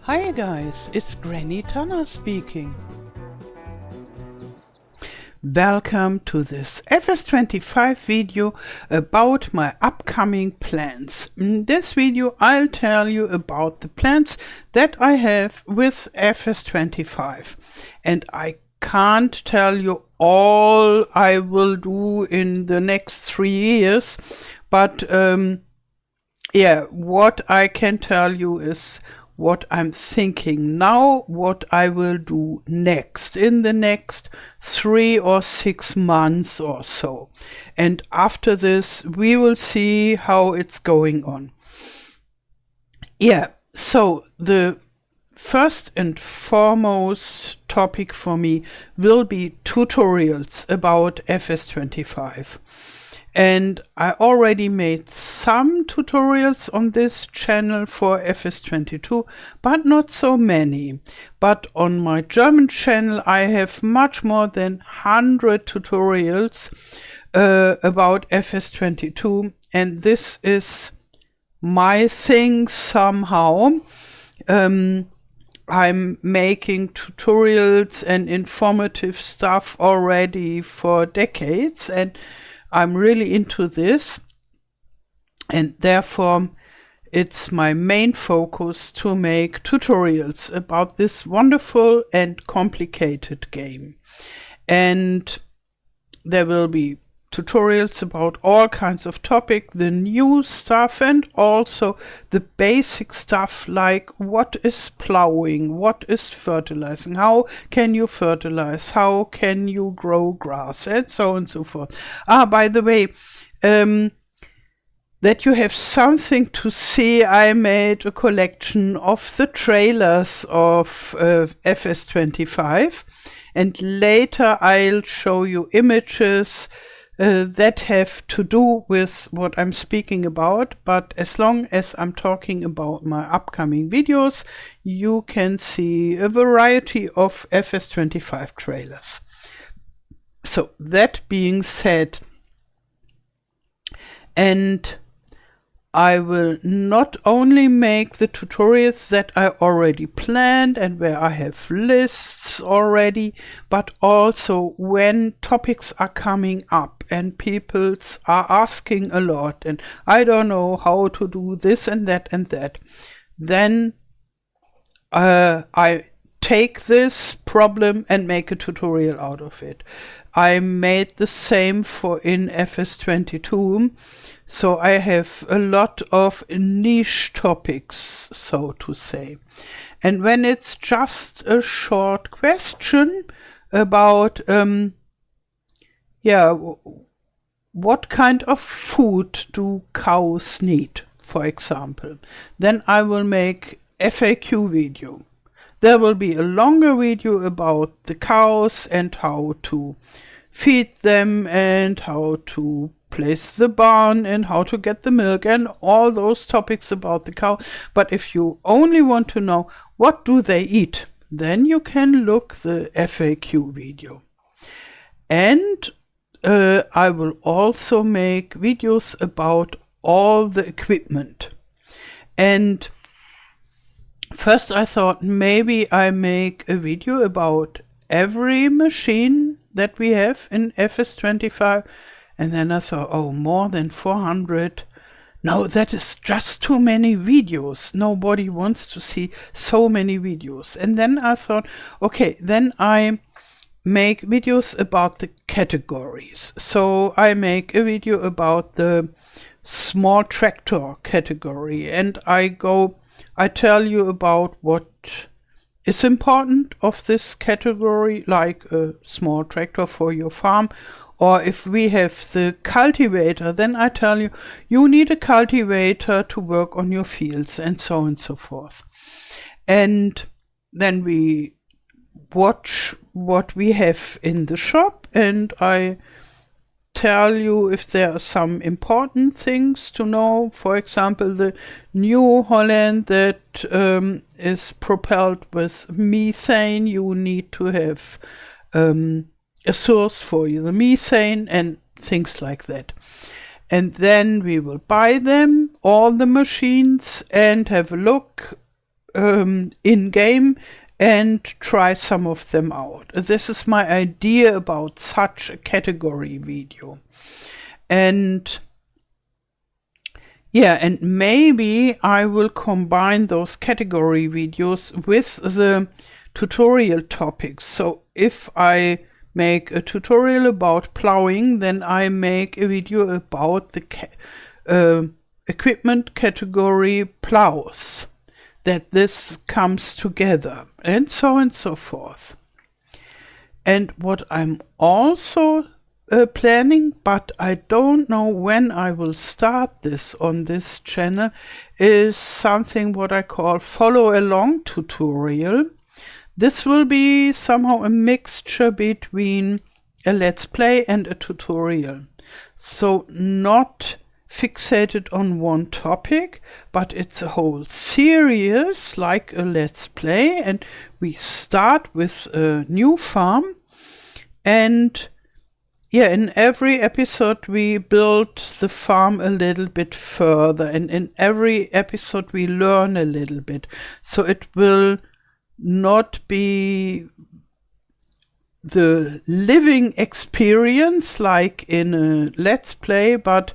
Hi guys, it's Granny Tana speaking. Welcome to this FS25 video about my upcoming plans. In this video I'll tell you about the plans that I have with FS25, and I can't tell you all I will do in the next 3 years, but what I can tell you is what I'm thinking now, what I will do next in the next 3 or 6 months or so. And after this, we will see how it's going on. So the first and foremost topic for me will be tutorials about FS25. And I already made some tutorials on this channel for FS22, but not so many. But on my German channel I have much more than 100 tutorials about FS22, and this is my thing somehow. I'm making tutorials and informative stuff already for decades, and I'm really into this, and therefore it's my main focus to make tutorials about this wonderful and complicated game. And there will be tutorials about all kinds of topics, the new stuff, and also the basic stuff like what is plowing, what is fertilizing, how can you fertilize, how can you grow grass, and so on and so forth. By the way, that you have something to see, I made a collection of the trailers of FS25, and later I'll show you images that have to do with what I'm speaking about, but as long as I'm talking about my upcoming videos, you can see a variety of FS25 trailers. So that being said, and I will not only make the tutorials that I already planned and where I have lists already, but also when topics are coming up and people are asking a lot and I don't know how to do this and that and that, then I take this problem and make a tutorial out of it. I made the same for in FS22, so I have a lot of niche topics, so to say. And when it's just a short question about what kind of food do cows need, for example, then I will make FAQ video. There will be a longer video about the cows and how to feed them and how to place the barn and how to get the milk and all those topics about the cow. But if you only want to know what do they eat, then you can look the FAQ video. And I will also make videos about all the equipment. And first I thought maybe I make a video about every machine that we have in FS25, and then I thought, oh, more than 400. No, that is just too many videos. Nobody wants to see so many videos. And then I thought, okay, then I make videos about the categories. So I make a video about the small tractor category, and I tell you about what is important of this category, like a small tractor for your farm. Or if we have the cultivator, then I tell you, you need a cultivator to work on your fields, and so on and so forth. And then we watch what we have in the shop, and I tell you if there are some important things to know. For example, the New Holland that is propelled with methane, you need to have a source for the methane and things like that. And then we will buy them, all the machines, and have a look in-game and try some of them out. This is my idea about such a category video. And yeah, and maybe I will combine those category videos with the tutorial topics. So if I make a tutorial about plowing, then I make a video about the equipment category plows, that this comes together, and so forth. And what I'm also planning, but I don't know when I will start this on this channel, is something what I call follow along tutorial. This will be somehow a mixture between a let's play and a tutorial. So not fixated on one topic, but it's a whole series like a let's play, and we start with a new farm, and yeah, in every episode we build the farm a little bit further, and in every episode we learn a little bit. So it will not be the living experience like in a let's play, but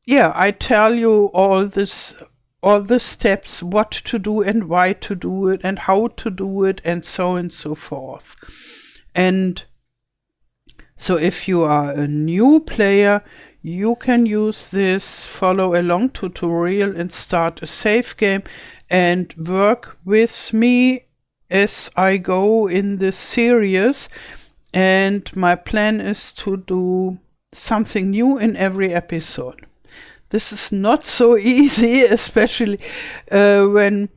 yeah, I tell you all the steps, what to do and why to do it and how to do it, and so forth. And so if you are a new player, you can use this follow along tutorial and start a save game and work with me as I go in this series. And my plan is to do something new in every episode. This is not so easy, especially when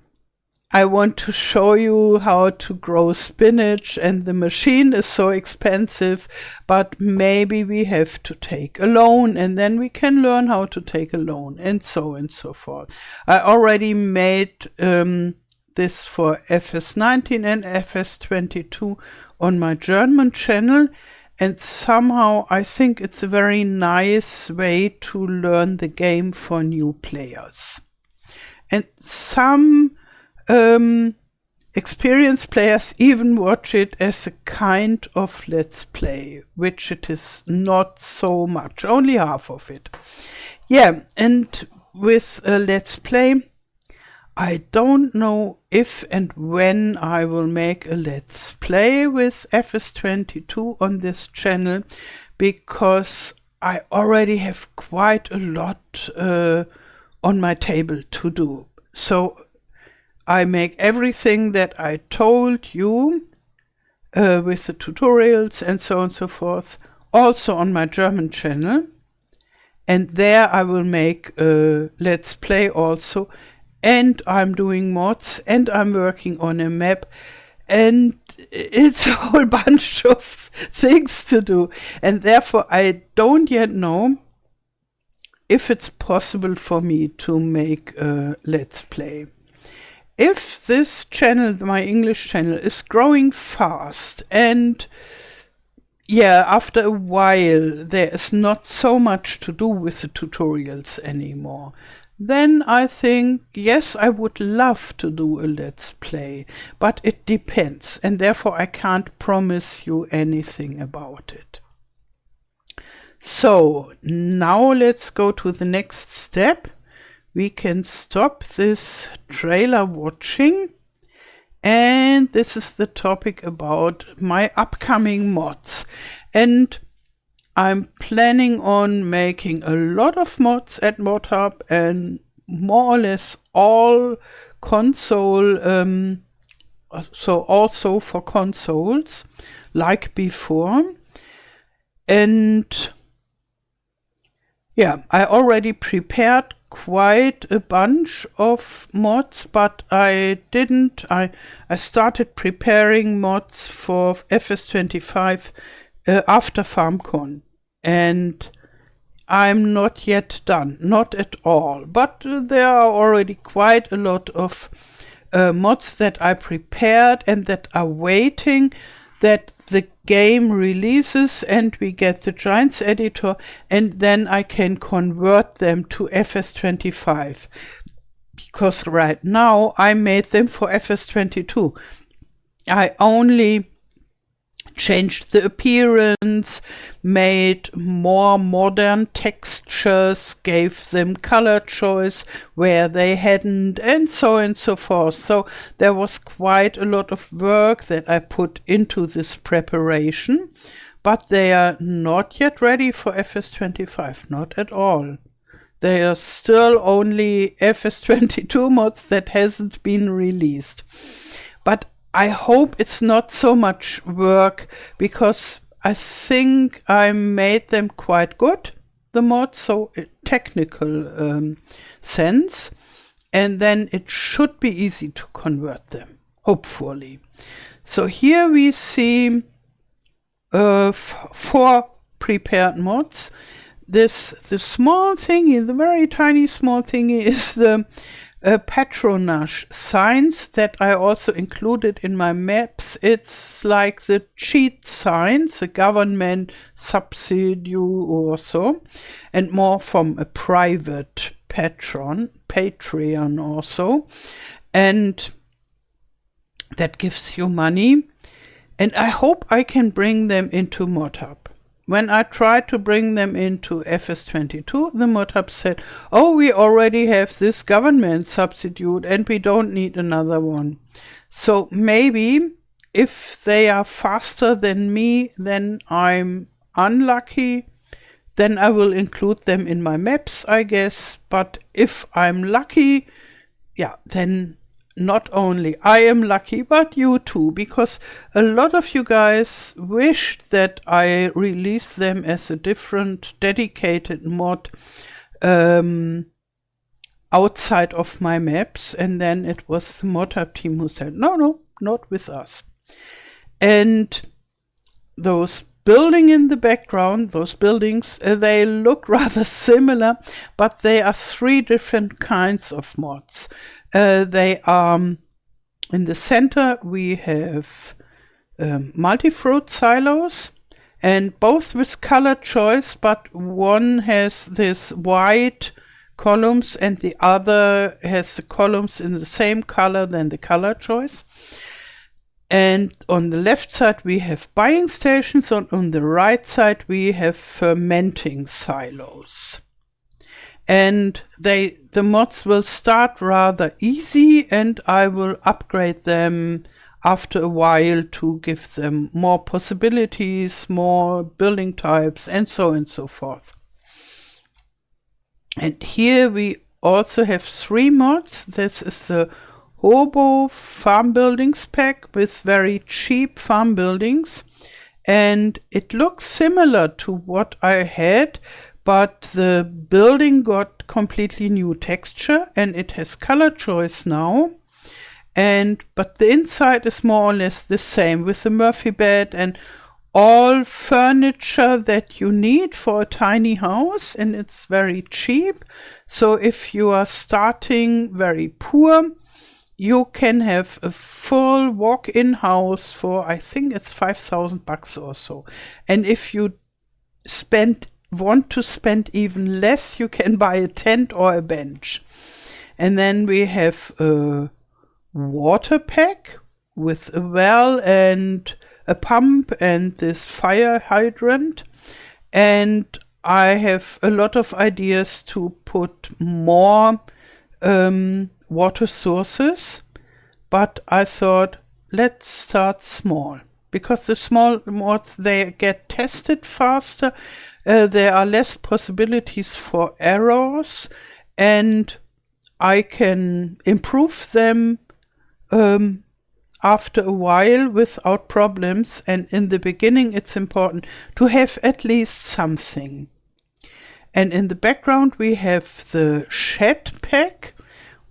I want to show you how to grow spinach and the machine is so expensive, but maybe we have to take a loan and then we can learn how to take a loan, and so forth. I already made this for FS19 and FS22 on my German channel, and somehow I think it's a very nice way to learn the game for new players. And some experienced players even watch it as a kind of let's play, which it is not so much, only half of it. Yeah, and with a let's play, I don't know if and when I will make a let's play with FS22 on this channel, because I already have quite a lot on my table to do. So I make everything that I told you with the tutorials and so forth also on my German channel, and there I will make a let's play also, and I'm doing mods and I'm working on a map, and it's a whole bunch of things to do, and therefore I don't yet know if it's possible for me to make a let's play. If this channel, my English channel, is growing fast, and yeah, after a while there is not so much to do with the tutorials anymore, then I think, yes, I would love to do a let's play, but it depends, and therefore I can't promise you anything about it. So now let's go to the next step. We can stop this trailer watching, and this is the topic about my upcoming mods. And I'm planning on making a lot of mods at ModHub, and more or less all console, so also for consoles like before. And yeah, I already prepared quite a bunch of mods, but I started preparing mods for FS25 after FarmCon, and I'm not yet done, not at all, but there are already quite a lot of mods that I prepared and that are waiting that the game releases and we get the Giants editor, and then I can convert them to FS25. because right now I made them for FS22. I only changed the appearance, made more modern textures, gave them color choice where they hadn't, and so on and so forth. So there was quite a lot of work that I put into this preparation, but they are not yet ready for FS25, not at all. They are still only FS22 mods that hasn't been released. But I hope it's not so much work, because I think I made them quite good, the mods, so technical sense, and then it should be easy to convert them, hopefully. So here we see 4 prepared mods. The small thingy, the very tiny small thingy, is the patronage signs that I also included in my maps. It's like the cheat signs, the government subsidy or so, and more from a private Patreon also, and that gives you money. And I hope I can bring them into ModHub. When I tried to bring them into FS22, the ModHub said, oh, we already have this government substitute and we don't need another one. So maybe if they are faster than me, then I'm unlucky. Then I will include them in my maps, I guess. But if I'm lucky, yeah, then not only I am lucky, but you too, because a lot of you guys wished that I release them as a different dedicated mod outside of my maps, and then it was the ModHub team who said, no, not with us. And those building in the background, those buildings, they look rather similar, but they are 3 different kinds of mods. They are, in the center we have multi-fruit silos, and both with color choice, but one has this white columns and the other has the columns in the same color than the color choice. And on the left side we have buying stations, and on the right side we have fermenting silos. And the mods will start rather easy, and I will upgrade them after a while to give them more possibilities, more building types, and so on and so forth. And here we also have 3 mods. This is the Hobo farm buildings pack with very cheap farm buildings, and it looks similar to what I had, but the building got completely new texture and it has color choice now. But the inside is more or less the same, with the Murphy bed and all furniture that you need for a tiny house, and it's very cheap. So if you are starting very poor, you can have a full walk-in house for, I think it's $5,000 or so. And if you want to spend even less, you can buy a tent or a bench. And then we have a water pack with a well and a pump and this fire hydrant. And I have a lot of ideas to put more water sources, but I thought, let's start small, because the small mods, they get tested faster. There are less possibilities for errors, and I can improve them after a while without problems. And in the beginning, it's important to have at least something. And in the background, we have the shed pack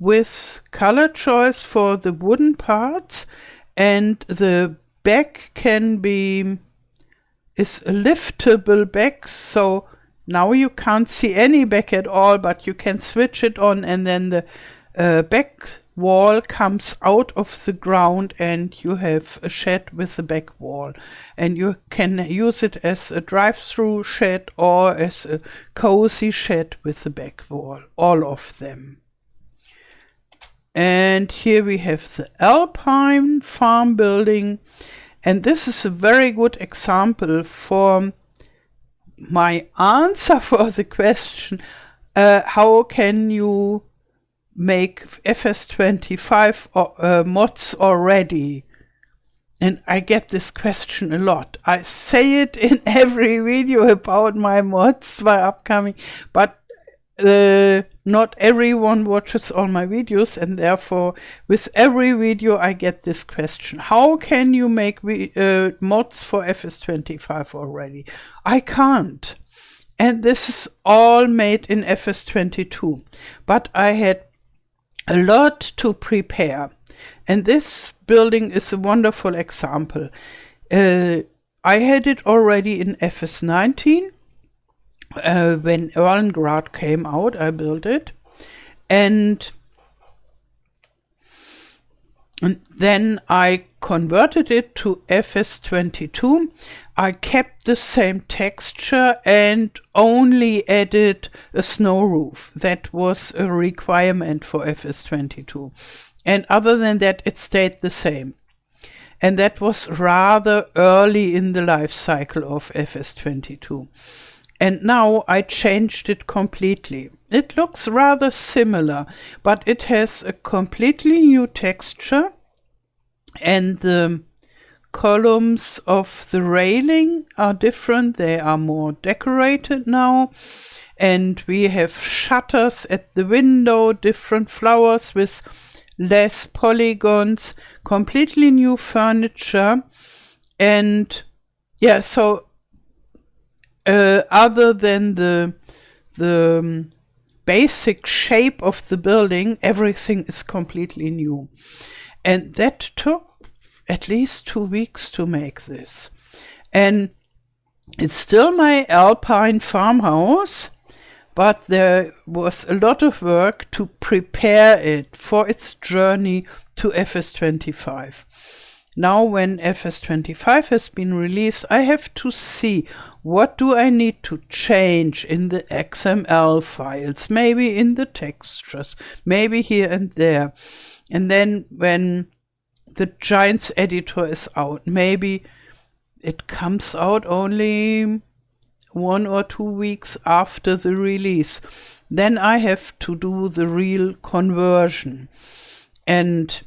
with color choice for the wooden parts, and the back is a liftable back, so now you can't see any back at all, but you can switch it on, and then the back wall comes out of the ground and you have a shed with the back wall, and you can use it as a drive-through shed or as a cozy shed with the back wall, all of them. And here we have the Alpine Farm building. And this is a very good example for my answer for the question, how can you make FS25 mods already? And I get this question a lot. I say it in every video about my mods, my upcoming, but not everyone watches all my videos, and therefore with every video I get this question. How can you make mods for FS25 already? I can't. And this is all made in FS22. But I had a lot to prepare. And this building is a wonderful example. I had it already in FS19. When Erlengrad came out, I built it. And then I converted it to FS22. I kept the same texture and only added a snow roof. That was a requirement for FS22. And other than that, it stayed the same. And that was rather early in the life cycle of FS22. And now I changed it completely. It looks rather similar, but it has a completely new texture, and the columns of the railing are different. They are more decorated now, and we have shutters at the window, different flowers with less polygons, completely new furniture. And yeah, so other than the basic shape of the building, everything is completely new. And that took at least 2 weeks to make this. And it's still my Alpine farmhouse, but there was a lot of work to prepare it for its journey to FS25. Now when FS25 has been released, I have to see what do I need to change in the XML files, maybe in the textures, maybe here and there. And then when the Giants editor is out, maybe it comes out only 1 or 2 weeks after the release. Then I have to do the real conversion. And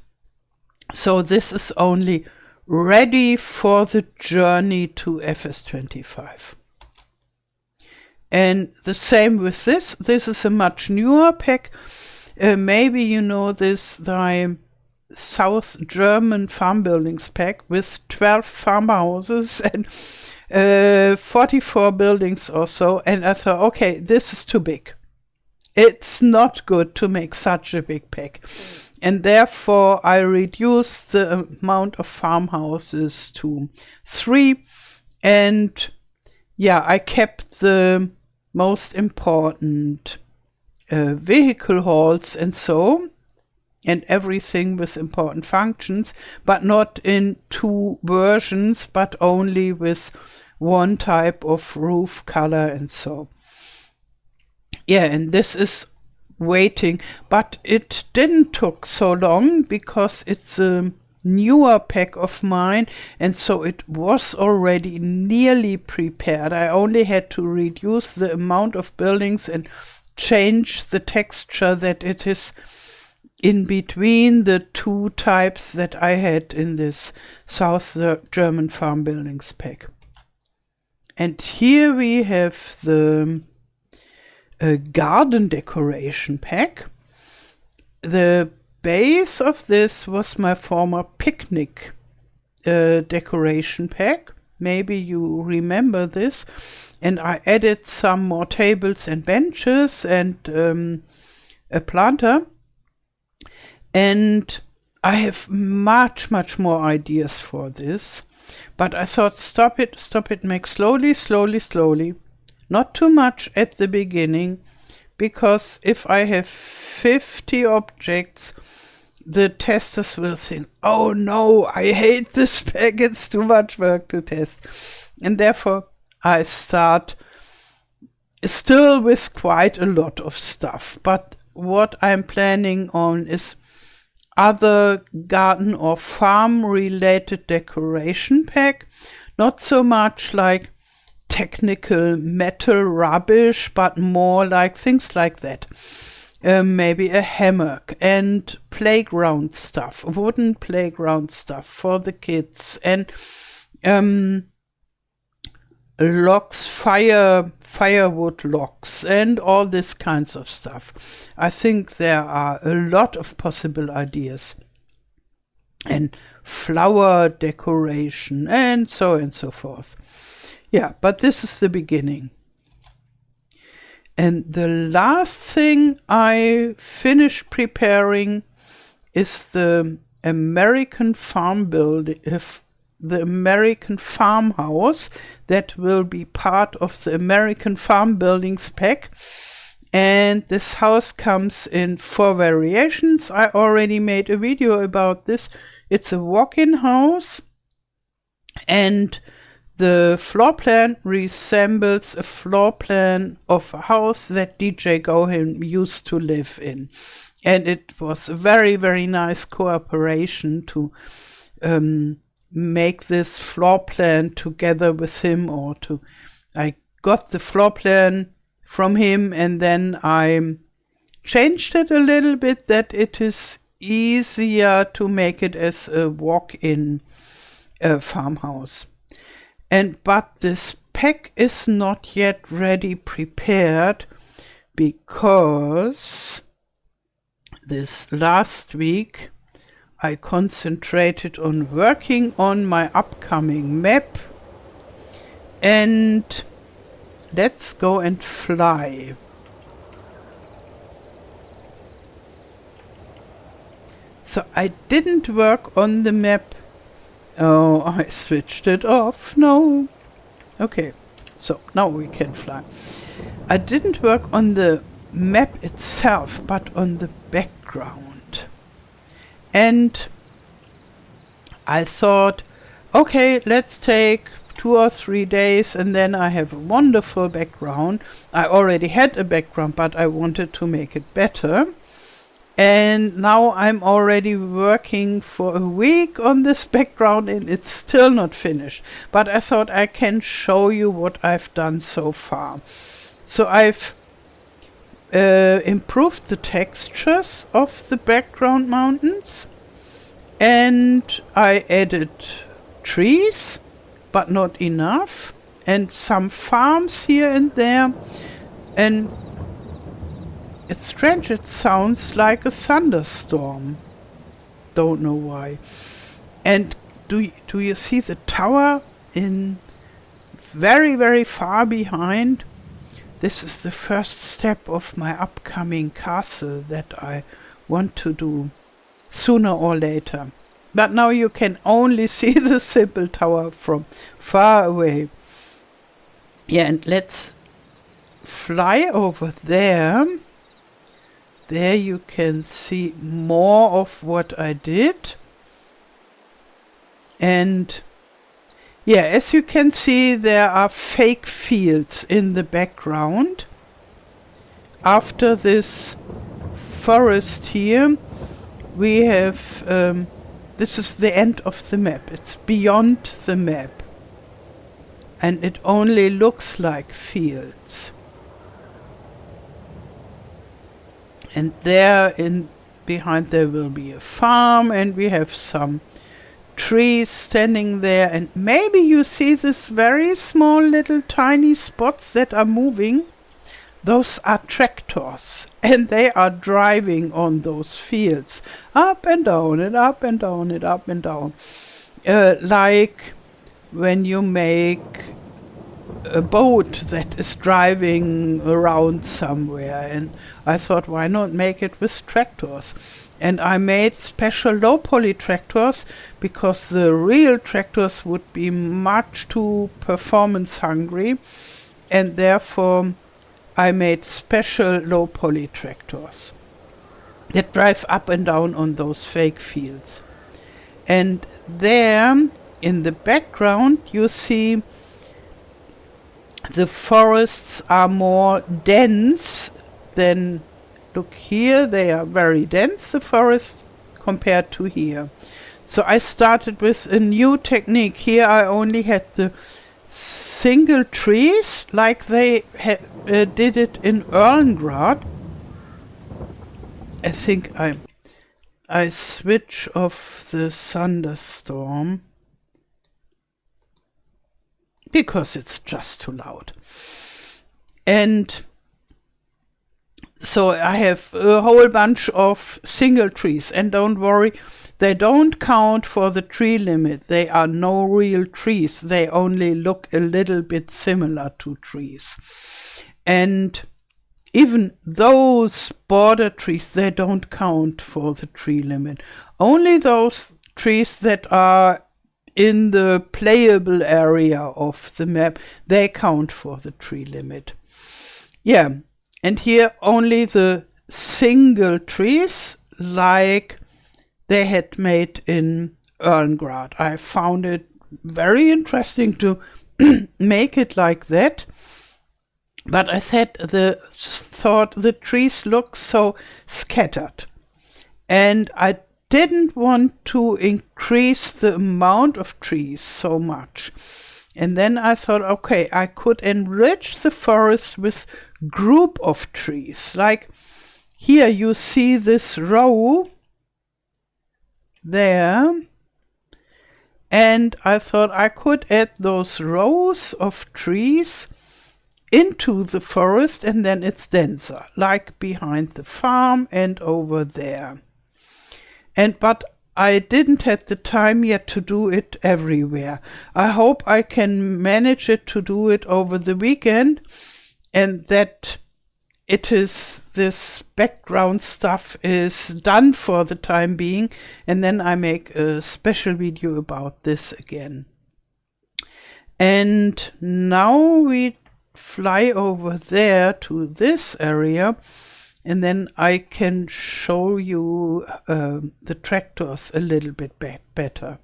so this is only ready for the journey to FS25. And the same with this. This is a much newer pack. Maybe you know this, the South German farm buildings pack with 12 farmhouses and 44 buildings or so. And I thought, okay, this is too big. It's not good to make such a big pack. And therefore I reduced the amount of farmhouses to 3. And yeah, I kept the most important vehicle halls and so, and everything with important functions, but not in 2 versions, but only with 1 type of roof color and so. Yeah, and this is waiting, but it didn't took so long because it's a newer pack of mine, and so it was already nearly prepared. I only had to reduce the amount of buildings and change the texture that it is in between the 2 types that I had in this South German farm buildings pack. And here we have the garden decoration pack. The base of this was my former picnic decoration pack. Maybe you remember this. And I added some more tables and benches and a planter. And I have much more ideas for this. But I thought, stop it, make slowly. Not too much at the beginning, because if I have 50 objects, the testers will think, oh no, I hate this pack, it's too much work to test. And therefore I start still with quite a lot of stuff. But what I'm planning on is other garden or farm related decoration pack. Not so much like technical metal rubbish, but more like things like that. Maybe a hammock and playground stuff, wooden playground stuff for the kids, and logs, firewood logs, and all this kinds of stuff. I think there are a lot of possible ideas. And flower decoration and so forth. Yeah, but this is the beginning. And the last thing I finished preparing is the American the American Farmhouse that will be part of the American Farm Buildings pack. And this house comes in 4 variations. I already made a video about this. It's a walk-in house, and the floor plan resembles a floor plan of a house that DJ Gohan used to live in. And it was a very, very nice cooperation to make this floor plan together with him, I got the floor plan from him, and then I changed it a little bit that it is easier to make it as a walk-in farmhouse. But this pack is not yet ready prepared, because this last week I concentrated on working on my upcoming map. And let's go and fly. So I didn't work on the map. Oh, I switched it off. No. Okay, so now we can fly. I didn't work on the map itself, but on the background. And I thought, okay, let's take 2 or 3 days, and then I have a wonderful background. I already had a background, but I wanted to make it better. And now I'm already working for a week on this background, and it's still not finished. But I thought I can show you what I've done so far. So I've improved the textures of the background mountains, and I added trees, but not enough, and some farms here and there. And it's strange, it sounds like a thunderstorm. Don't know why. And do you see the tower in very, very far behind? This is the first step of my upcoming castle that I want to do sooner or later. But now you can only see the simple tower from far away. Yeah, and let's fly over there. There you can see more of what I did. And yeah, as you can see, there are fake fields in the background. After this forest here, we have, this is the end of the map. It's beyond the map. And it only looks like fields. And there behind there will be a farm, and we have some trees standing there, and maybe you see this very small little tiny spots that are moving. Those are tractors, and they are driving on those fields up and down and up and down and up and down, like when you make a boat that is driving around somewhere. And I thought, why not make it with tractors? And I made special low poly tractors, because the real tractors would be much too performance hungry, and therefore I made special low poly tractors that drive up and down on those fake fields. And there in the background you see the forests are more dense than, look here, they are very dense, the forest compared to here. So I started with a new technique. Here I only had the single trees like they did it in Erlengrad. I think I switch off the thunderstorm because it's just too loud. And so I have a whole bunch of single trees, and don't worry, they don't count for the tree limit. They are no real trees. They only look a little bit similar to trees. And even those border trees, they don't count for the tree limit. Only those trees that are in the playable area of the map, they count for the tree limit. Yeah, and here only the single trees like they had made in Erlengrad. I found it very interesting to make it like that. But I thought the trees look so scattered. And I didn't want to increase the amount of trees so much. And then I thought, okay, I could enrich the forest with group of trees. Like here you see this row there. And I thought I could add those rows of trees into the forest, and then it's denser, like behind the farm and over there. But I didn't have the time yet to do it everywhere. I hope I can manage it to do it over the weekend, and that this background stuff is done for the time being, and then I make a special video about this again. And now we fly over there to this area, and then I can show you the tractors a little bit better.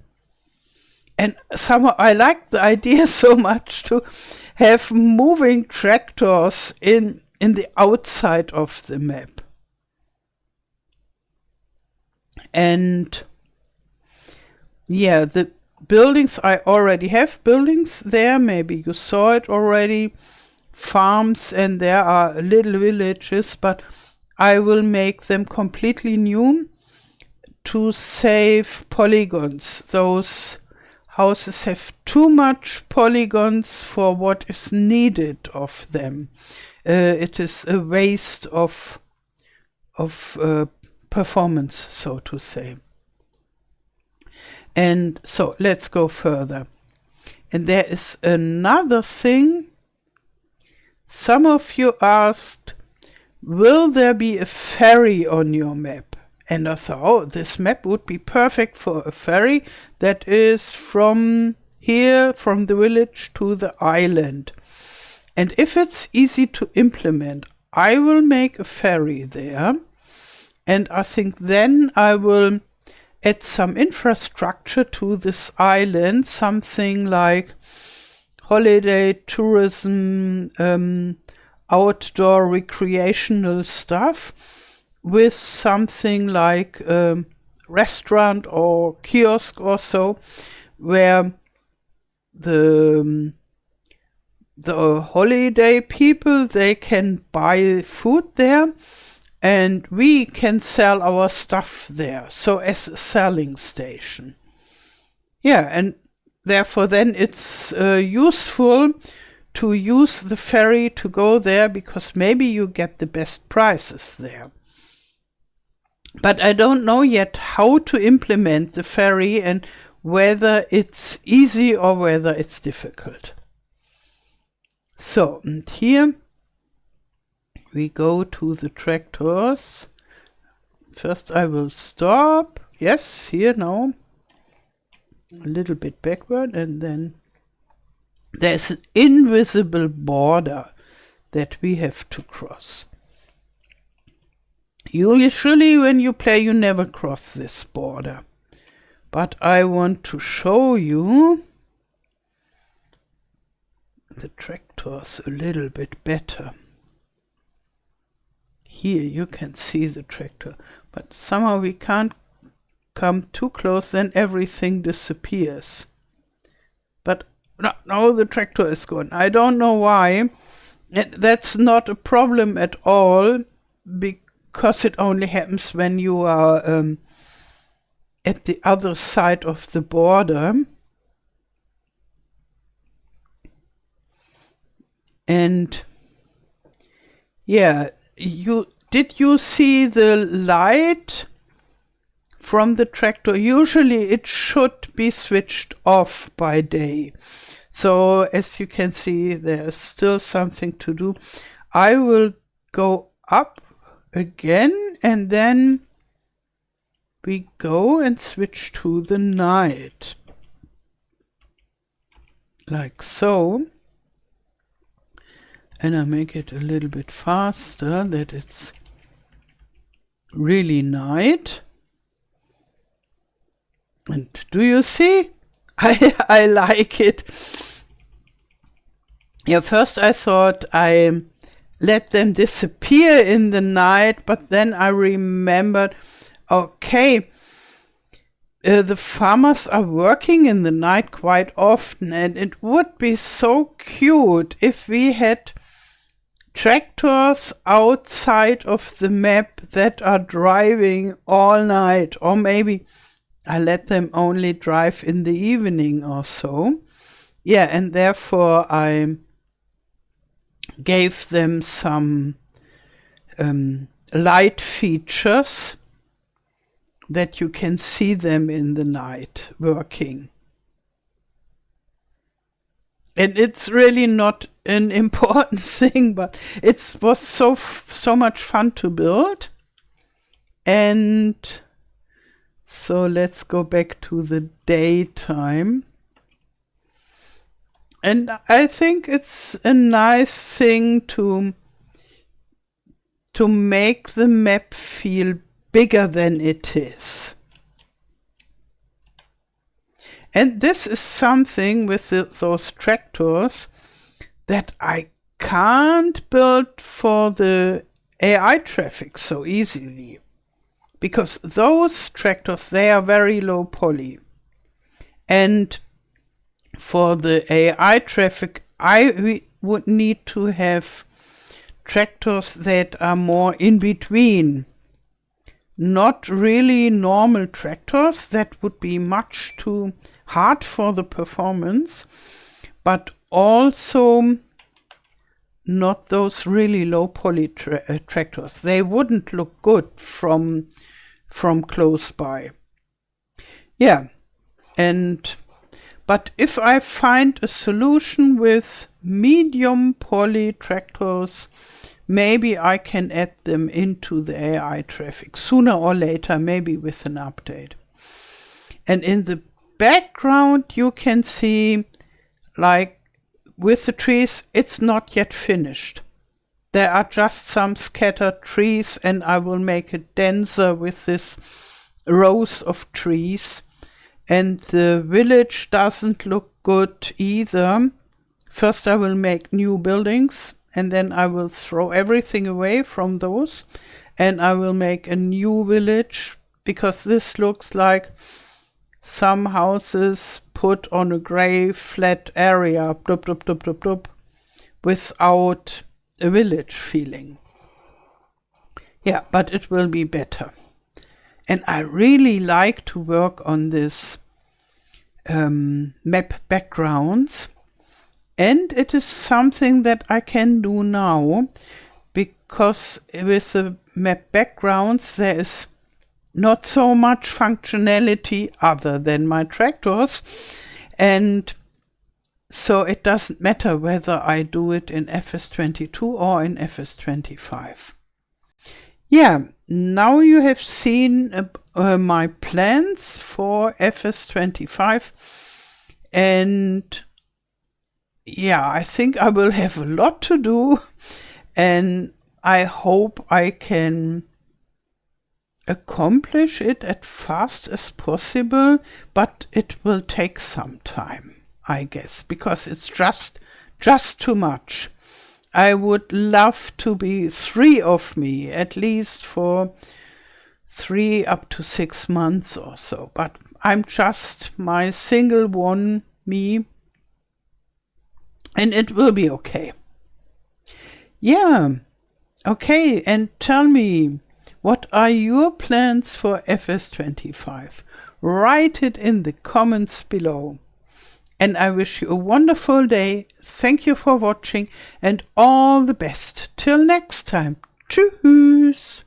And somehow I like the idea so much to have moving tractors in the outside of the map. And yeah, the buildings, I already have buildings there. Maybe you saw it already. Farms, and there are little villages, but I will make them completely new to save polygons. Those houses have too much polygons for what is needed of them. It is a waste of performance, so to say. And so let's go further. And there is another thing. Some of you asked, will there be a ferry on your map? And I thought, oh, this map would be perfect for a ferry that is from here, from the village to the island. And if it's easy to implement, I will make a ferry there. And I think then I will add some infrastructure to this island, something like holiday tourism, outdoor recreational stuff, with something like a restaurant or kiosk or so, where the holiday people, they can buy food there, and we can sell our stuff there, so as a selling station. Yeah, and therefore then it's useful to use the ferry to go there, because maybe you get the best prices there. But I don't know yet how to implement the ferry and whether it's easy or whether it's difficult. So, and here we go to the tractors. First I will stop. Yes, here now. A little bit backward, and then there's an invisible border that we have to cross. Usually when you play, you never cross this border. But I want to show you the tractors a little bit better. Here you can see the tractor, but somehow we can't come too close, then everything disappears. But now the tractor is gone. I don't know why. That's not a problem at all, because it only happens when you are at the other side of the border. And yeah, did you see the light from the tractor? Usually it should be switched off by day. So as you can see, there's still something to do. I will go up again, and then we go and switch to the night. Like so. And I make it a little bit faster, that it's really night. And do you see? I like it. Yeah, first I thought I let them disappear in the night, but then I remembered, okay, the farmers are working in the night quite often, and it would be so cute if we had tractors outside of the map that are driving all night, or maybe I let them only drive in the evening or so. Yeah, and therefore I gave them some light features that you can see them in the night working. And it's really not an important thing, but it was so much fun to build. And so let's go back to the daytime. And I think it's a nice thing to make the map feel bigger than it is. And this is something with those tractors that I can't build for the AI traffic so easily. Because those tractors, they are very low poly. And for the AI traffic, we would need to have tractors that are more in between. Not really normal tractors, that would be much too hard for the performance, but also not those really low poly tractors. They wouldn't look good from close by. Yeah, but if I find a solution with medium poly tractors, maybe I can add them into the AI traffic sooner or later, maybe with an update. And in the background, you can see, like with the trees, it's not yet finished. There are just some scattered trees, and I will make it denser with this rows of trees. And the village doesn't look good either. First I will make new buildings, and then I will throw everything away from those, and I will make a new village, because this looks like some houses put on a gray flat area, blub, blub, blub, blub, blub, without a village feeling. Yeah, but it will be better. And I really like to work on this map backgrounds. And it is something that I can do now, because with the map backgrounds there is not so much functionality other than my tractors. And so it doesn't matter whether I do it in FS22 or in FS25. Yeah, now you have seen my plans for FS25, and yeah, I think I will have a lot to do, and I hope I can accomplish it as fast as possible, but it will take some time, I guess, because it's just too much. I would love to be 3 of me, at least for 3 up to 6 months or so, but I'm just my single one, me, and it will be okay. Yeah, okay, and tell me, what are your plans for FS25? Write it in the comments below. And I wish you a wonderful day. Thank you for watching and all the best. Till next time. Tschüss.